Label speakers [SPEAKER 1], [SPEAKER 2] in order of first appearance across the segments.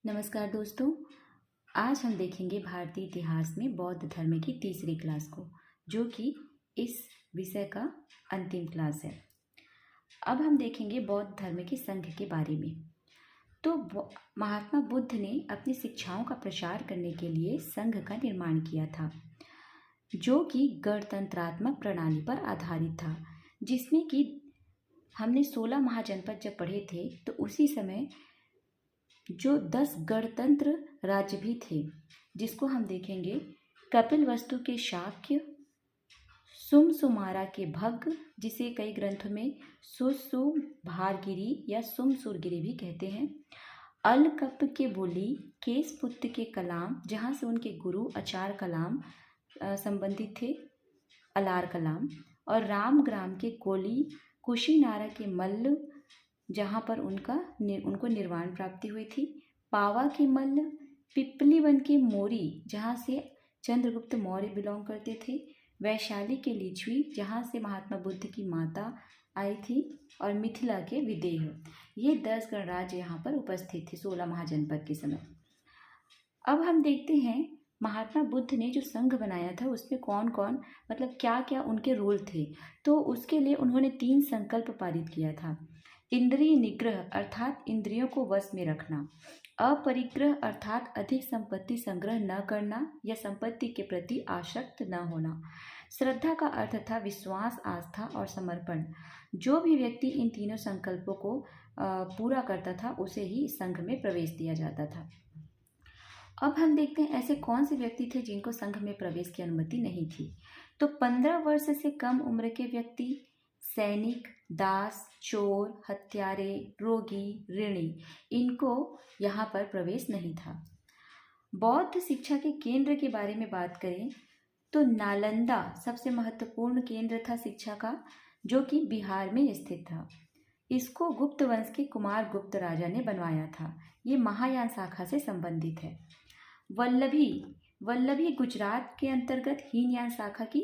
[SPEAKER 1] नमस्कार दोस्तों। आज हम देखेंगे भारतीय इतिहास में बौद्ध धर्म की तीसरी क्लास को, जो कि इस विषय का अंतिम क्लास है। अब हम देखेंगे बौद्ध धर्म के संघ के बारे में। तो महात्मा बुद्ध ने अपनी शिक्षाओं का प्रचार करने के लिए संघ का निर्माण किया था, जो कि गणतंत्रात्मक प्रणाली पर आधारित था, जिसमें कि हमने 16 महाजनपद जब पढ़े थे तो उसी समय जो 10 गणतंत्र राज्य भी थे, जिसको हम देखेंगे कपिलवस्तु के शाक्य, सुमसुमारा के भग्ग, जिसे कई ग्रंथों में सुसुभारगिरी या सुमसुरगिरी भी कहते हैं, अलकप के बोली, केसपुत्त के कलाम, जहाँ से उनके गुरु अचार कलाम संबंधित थे, अलार कलाम, और रामग्राम के कोली, कुशीनारा के मल्ल, जहाँ पर उनको निर्वाण प्राप्ति हुई थी, पावा के मल्ल, पिपलीवन के मोरी, जहाँ से चंद्रगुप्त मौर्य बिलोंग करते थे, वैशाली के लिच्छवी, जहाँ से महात्मा बुद्ध की माता आई थी, और मिथिला के विदेह। ये 10 गणराज्य यहाँ पर उपस्थित थे 16 महाजनपद के समय। अब हम देखते हैं महात्मा बुद्ध ने जो संघ बनाया था उसमें कौन कौन, मतलब क्या क्या उनके रोल थे। तो उसके लिए उन्होंने 3 संकल्प पारित किया था। इंद्रिय निग्रह अर्थात इंद्रियों को वश में रखना, अपरिग्रह अर्थात अधिक संपत्ति संग्रह न करना या संपत्ति के प्रति आसक्त न होना, श्रद्धा का अर्थ था विश्वास, आस्था और समर्पण। जो भी व्यक्ति इन तीनों संकल्पों को पूरा करता था उसे ही संघ में प्रवेश दिया जाता था। अब हम देखते हैं ऐसे कौन से व्यक्ति थे जिनको संघ में प्रवेश की अनुमति नहीं थी। तो 15 वर्ष से कम उम्र के व्यक्ति, सैनिक, दास, चोर, हत्यारे, रोगी, ऋणी, इनको यहाँ पर प्रवेश नहीं था। बौद्ध शिक्षा के केंद्र के बारे में बात करें तो नालंदा सबसे महत्वपूर्ण केंद्र था शिक्षा का, जो कि बिहार में स्थित था। इसको गुप्त वंश के कुमार गुप्त राजा ने बनवाया था। ये महायान शाखा से संबंधित है। वल्लभी गुजरात के अंतर्गत हीनयान शाखा की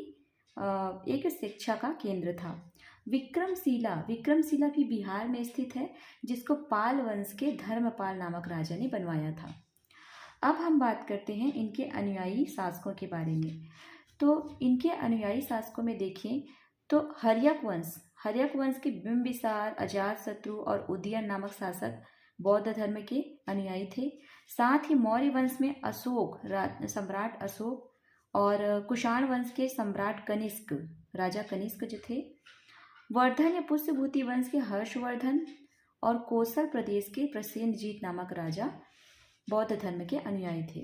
[SPEAKER 1] एक शिक्षा का केंद्र था। विक्रमशिला भी बिहार में स्थित है, जिसको पाल वंश के धर्मपाल नामक राजा ने बनवाया था। अब हम बात करते हैं इनके अनुयायी शासकों के बारे में। तो इनके अनुयायी शासकों में देखें तो हर्यक वंश के बिंबिसार, अजातशत्रु और उदयन नामक शासक बौद्ध धर्म के अनुयायी थे। साथ ही मौर्य वंश में सम्राट अशोक, और कुषाण वंश के सम्राट कनिष्क, राजा कनिष्क जो थे, वर्धन या पुष्यभूति वंश के हर्षवर्धन, और कोसल प्रदेश के प्रसेनजीत नामक राजा बौद्ध धर्म के अनुयायी थे।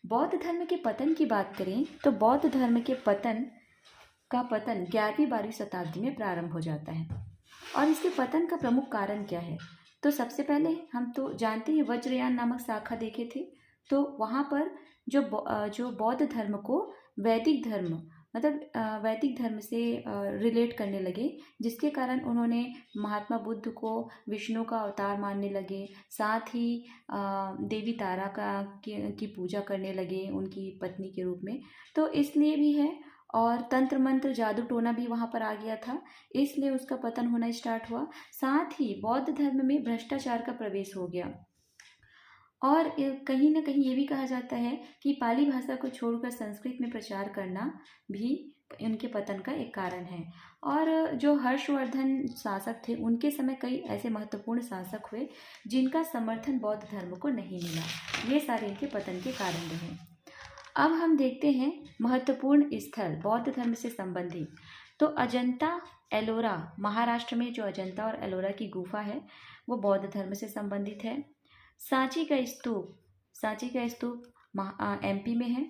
[SPEAKER 1] बौद्ध धर्म के पतन की बात करें तो बौद्ध धर्म के पतन 11वीं-12वीं शताब्दी में प्रारंभ हो जाता है। और इसके पतन का प्रमुख कारण क्या है? तो सबसे पहले हम तो जानते हैं वज्रयान नामक शाखा देखे थे। तो वहाँ पर जो बौद्ध धर्म को वैदिक धर्म से रिलेट करने लगे, जिसके कारण उन्होंने महात्मा बुद्ध को विष्णु का अवतार मानने लगे। साथ ही देवी तारा की पूजा करने लगे उनकी पत्नी के रूप में। तो इसलिए भी है, और तंत्र मंत्र जादू टोना भी वहाँ पर आ गया था, इसलिए उसका पतन होना स्टार्ट हुआ। साथ ही बौद्ध धर्म में भ्रष्टाचार का प्रवेश हो गया, और कहीं ना कहीं ये भी कहा जाता है कि पाली भाषा को छोड़कर संस्कृत में प्रचार करना भी उनके पतन का एक कारण है। और जो हर्षवर्धन शासक थे, उनके समय कई ऐसे महत्वपूर्ण शासक हुए जिनका समर्थन बौद्ध धर्म को नहीं मिला। ये सारे इनके पतन के कारण रहे। अब हम देखते हैं महत्वपूर्ण स्थल बौद्ध धर्म से संबंधित। तो अजंता एलोरा, महाराष्ट्र में जो अजंता और एलोरा की गुफा है वो बौद्ध धर्म से संबंधित है। सांची का स्तूप एमपी में है।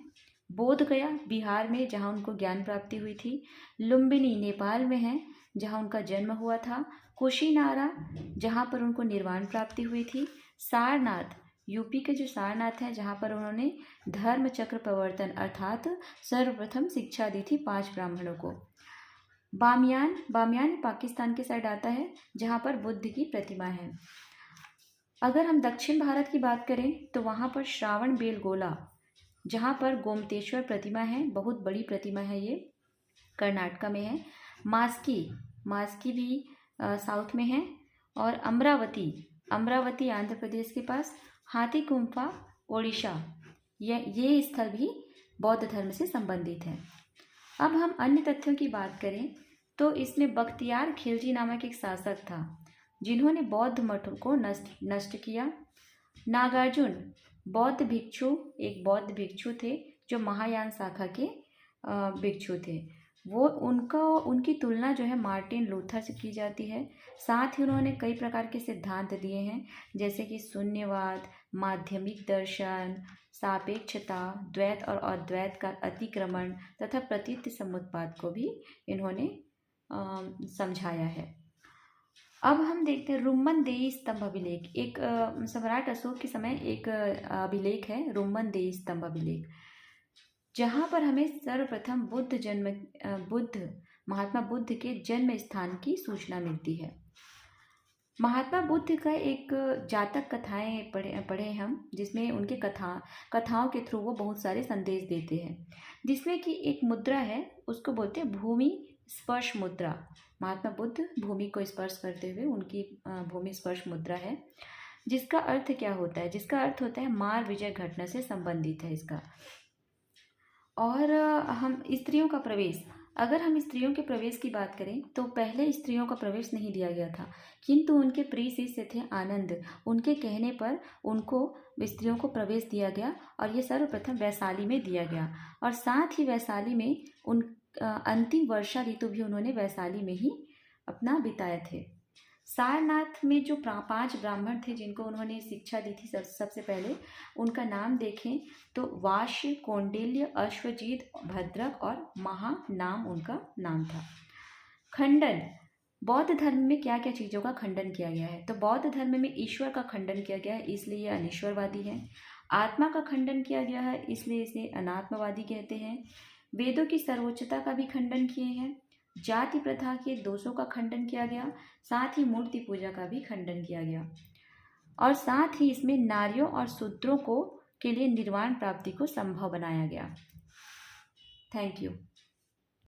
[SPEAKER 1] बोध गया बिहार में, जहाँ उनको ज्ञान प्राप्ति हुई थी। लुम्बिनी नेपाल में है, जहाँ उनका जन्म हुआ था। कुशीनारा, जहाँ पर उनको निर्वाण प्राप्ति हुई थी। सारनाथ, यूपी के जो सारनाथ है, जहाँ पर उन्होंने धर्म चक्र प्रवर्तन अर्थात सर्वप्रथम शिक्षा दी थी 5 ब्राह्मणों को। बामियान पाकिस्तान के साइड आता है, जहाँ पर बुद्ध की प्रतिमा है। अगर हम दक्षिण भारत की बात करें तो वहाँ पर श्रावण बेलगोला, जहाँ पर गोमतेश्वर प्रतिमा है, बहुत बड़ी प्रतिमा है, ये कर्नाटका में है। मास्की भी साउथ में है। और अमरावती आंध्र प्रदेश के पास, हाथी गुम्फा ओडिशा, ये स्थल भी बौद्ध धर्म से संबंधित है। अब हम अन्य तथ्यों की बात करें तो इसमें बख्तियार खिलजी नामक एक शासक था जिन्होंने बौद्ध मठों को नष्ट किया। नागार्जुन एक बौद्ध भिक्षु थे जो महायान शाखा के भिक्षु थे। उनकी तुलना जो है मार्टिन लूथर से की जाती है। साथ ही उन्होंने कई प्रकार के सिद्धांत दिए हैं जैसे कि शून्यवाद, माध्यमिक दर्शन, सापेक्षता, द्वैत और अद्वैत का अतिक्रमण तथा प्रतीत समुत्पाद को भी इन्होंने समझाया है। अब हम देखते हैं रुम्मनदेही स्तंभ अभिलेख। एक सम्राट अशोक के समय एक अभिलेख है रुम्मनदेही स्तंभ अभिलेख, जहाँ पर हमें सर्वप्रथम महात्मा बुद्ध के जन्म स्थान की सूचना मिलती है। महात्मा बुद्ध का एक जातक कथाएं पढ़े हम, जिसमें उनके कथाओं के थ्रू वो बहुत सारे संदेश देते हैं, जिसमें कि एक मुद्रा है उसको बोलते हैं भूमि स्पर्श मुद्रा। महात्मा बुद्ध भूमि को स्पर्श करते हुए उनकी भूमि स्पर्श मुद्रा है, जिसका अर्थ क्या होता है? जिसका अर्थ होता है मार विजय घटना से संबंधित है इसका। और हम स्त्रियों का प्रवेश, अगर हम स्त्रियों के प्रवेश की बात करें तो पहले स्त्रियों का प्रवेश नहीं दिया गया था, किंतु उनके प्रिय शिष्य थे आनंद, उनके कहने पर उनको स्त्रियों को प्रवेश दिया गया और ये सर्वप्रथम वैशाली में दिया गया। और साथ ही वैशाली में अंतिम वर्षा ऋतु भी उन्होंने वैशाली में ही अपना बिताए थे। सारनाथ में जो 5 ब्राह्मण थे जिनको उन्होंने शिक्षा दी थी सबसे पहले, उनका नाम देखें तो वाश्य, कौंडिल्य, अश्वजीत, भद्रक और महा नाम उनका नाम था। खंडन, बौद्ध धर्म में क्या क्या चीज़ों का खंडन किया गया है? तो बौद्ध धर्म में ईश्वर का खंडन किया गया है, इसलिए ये अनिश्वरवादी है। आत्मा का खंडन किया गया है, इसलिए इसे अनात्मवादी कहते हैं। वेदों की सर्वोच्चता का भी खंडन किए हैं। जाति प्रथा के दोषों का खंडन किया गया, साथ ही मूर्ति पूजा का भी खंडन किया गया, और साथ ही इसमें नारियों और शूद्रों के लिए निर्वाण प्राप्ति को संभव बनाया गया। Thank you.